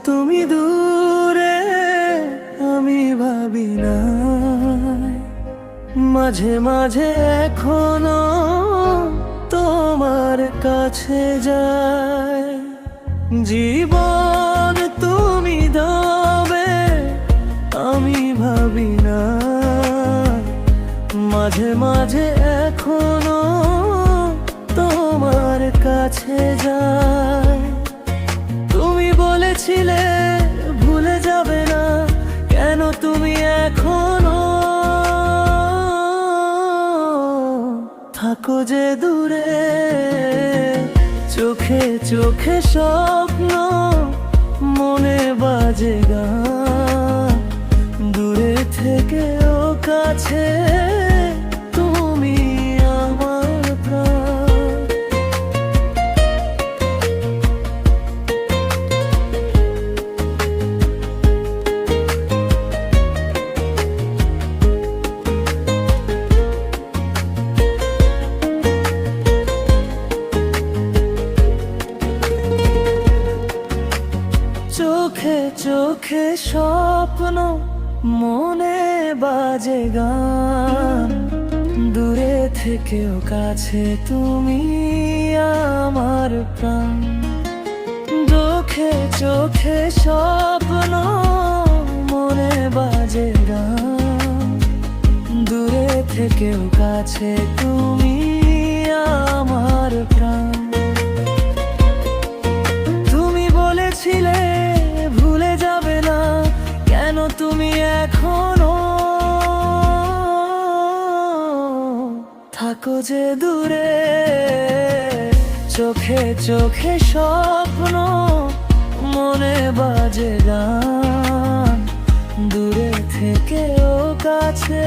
তুমি দূরে আমি ভাবি না, মাঝে মাঝে এখনো তোমার কাছে যায়। জীবন তুমি দেবে আমি ভাবি না, মাঝে মাঝে এখনো তোমার কাছে যায়। তুমি বলেছিলে ভুলে যাবে না, কেন তুমি এখনো থাকো যে দূরে? চোখে চোখে স্বপ্ন, মনে বাজে গান, দূরে থেকেও কাছে তুমি আমার প্রাণ। চোখে চোখে স্বপ্ন, মনে বাজে গান, দূরে থেকেও কাছে তুমি আমার প্রাণ। চোখে চোখে স্বপ্ন, মনে বাজে গান, দূরে থেকেও কাছে তুমি আমার প্রাণ। তুমি বলেছিলে ভুলে যাবে না, কেন তুমি এখনো থাকো যে দূরে? চোখে চোখে স্বপ্ন, মনে বাজে গান, দূরে থেকেও কাছে